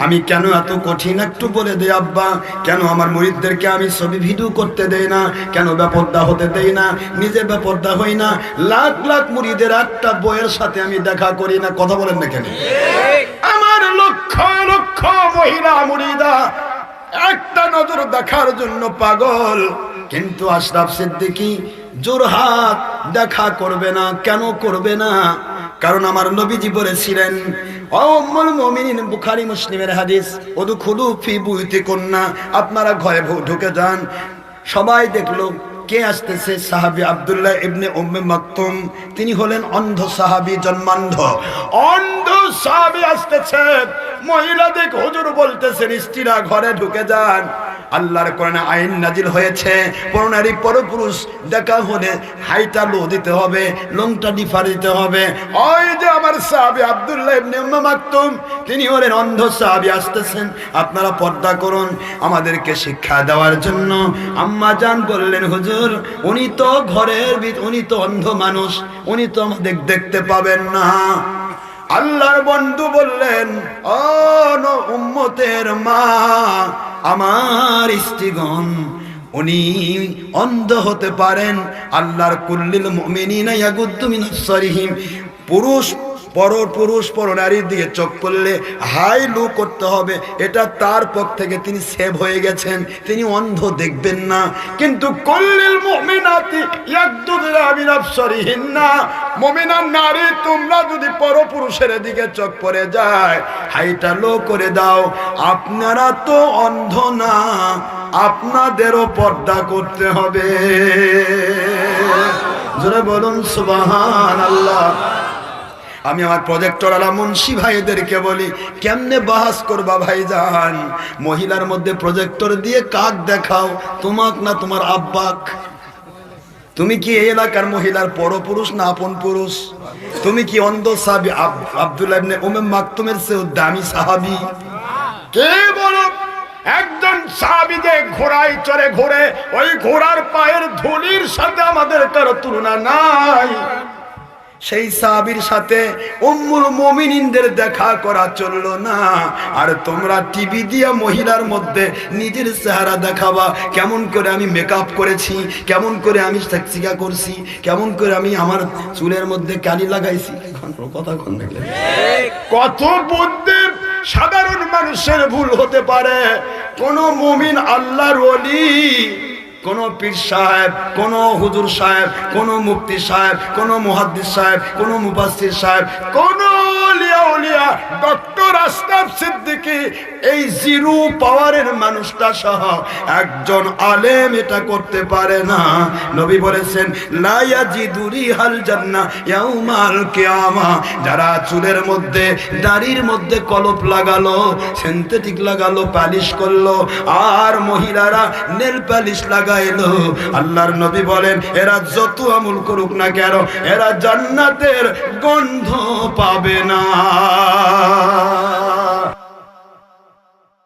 আমি কেন এত কঠিন একটু বলে দে আব্বা, কেন আমার মুরিদদেরকে আমি ছবি ভিডিও করতে দেই না, কেন বেপরদা হতে দেই না, নিজে বেপরদা হই না, লাখ লাখ মুরিদের একটা বইয়ের সাথে আমি দেখা করি না, কথা বলেন না কেন? আমার লক্ষ লক্ষ মহিলা মুরিদা একটা নজর দেখার জন্য পাগল, কিন্তু আশরাফ সিদ্দিকী জোরহাট দেখা করবে না। কেন করবে না? কারণ আমার নবীজি বলেছিলেন, ও উম্মুল মুমিনিন, বুখারী মুসলিমের হাদিস, উদখুলু ফি বুয়ুতিকুন্না, আপনারা ঘরে ঢুকে যান। সবাই দেখলো কে আসতেছে, সাহাবী আব্দুল্লাহ ইবনে উম্মে মাকতুম। তিনি হলেন অন্ধ সাহাবী, জন্মান্ধ অন্ধ সাহাবী আসতেছে। মহিলা দেখ হুজুর বলতেছেন স্ত্রীরা ঘরে ঢুকে যান। আল্লাহর কোরআনে আইন নাজিল হয়েছে, পরনারী পরপুরুষ দেখা হলে হাইটা লো দিতে হবে, লংটা ডিফার দিতে হবে। ওই যে আমার সাহাবী আব্দুল্লাহ ইবনে উম্মে মাকতুম, তিনি হলেন অন্ধ সাহাবী, আসতেছেন, আপনারা পর্দা করুন, আমাদেরকে শিক্ষা দেওয়ার জন্য। আম্মা জান বললেন, হুজুর উনি তো ঘরের উনি তো অন্ধ মানুষ, উনি তো আমাদের দেখতে পাবেন না। আল্লাহর বন্ধু বললেন, ও উম্মতের মা, আমার স্ত্রীগণ, উনি অন্ধ হতে পারেন। আল্লাহর কুল্লিল মুমিনিনা ইয়াগুদ্দু মিন আবসারিহিম, পুরুষ পরনারীর দিকে চোখ করলে হাই লো করতে হবে, এটা তার পক্ষ থেকে তিনি সেভ হয়ে গেছেন, তিনি অন্ধ দেখবেন না। কিন্তু কুল্লিল মুমিনাতি ইয়াগুদ্দুনা মিন আবসারিহিন্না, মুমিনা নারী তোমরা যদি পরপুরুষের দিকে চোখ পড়ে যায় হাইটা লো করে দাও। আপনারা তো অন্ধ না, আপনাদেরও পর্দা করতে হবে। জোরে বলুন সুবহানাল্লাহ। আমি আমার প্রজেক্টর আলা মুন্সি ভাইদেরকে বলি, কেমনে বাহাস করবা ভাইজান? মহিলার মধ্যে প্রজেক্টর দিয়ে কাক দেখাও, তোমাক না তোমার আব্বাক? তুমি কি এই এলাকার মহিলার পরপুরুষ না আপন পুরুষ? তুমি কি অন্ধ সাহাবী আব্দুল্লাহ ইবনে উম্মে মাকতুমের চেয়ে দামি সাহাবী? কে বলো? একজন সাহাবী যে ঘোড়ায় চড়ে ঘোরে, ওই ঘোড়ার পায়ের ধুলির সাথে আমাদের কারো তুলনা নাই। সেই সাহাবীর সাথে উম্মুল মুমিনিনদের দেখা করা চললো না। আর তোমরা টিভি দিয়ে মহিলার মধ্যে নিজের চেহারা দেখাবা, কেমন করে আমি মেকআপ করেছি, কেমন করে আমি সেক্সিকা করছি, কেমন করে আমি আমার চুলের মধ্যে কালি লাগাইছি। কথা কোন দেখলেন? কত বুদ্ধি সাধারণ মানুষের ভুল হতে পারে। কোন মুমিন আল্লাহর ওলি, কোন পীর সাহেব, কোন হুজুর সাহেব, কোন মুফতি সাহেব, কোন মুহাদ্দিস সাহেব, কোন মুফাসসির সাহেব, কোন আউলিয়া ডক্টর আশরাফ সিদ্দিকী, এই জিরো পাওয়ারের মানুষটা সহ একজন আলেম এটা করতে পারে না। নবী বলেছেন, লা ইয়াজিদু রিহাল জান্নাহ ইয়াউমাল কিয়ামা, যারা চুলের মধ্যে দাড়ির মধ্যে কলপ লাগালো, সিনথেটিক লাগালো, পালিশ করলো, আর মহিলারা নেল পালিশ লাগাইলো, আল্লাহর নবী বলেন এরা যত আমল করুক না কেন, এরা জান্নাতের গন্ধ পাবে না।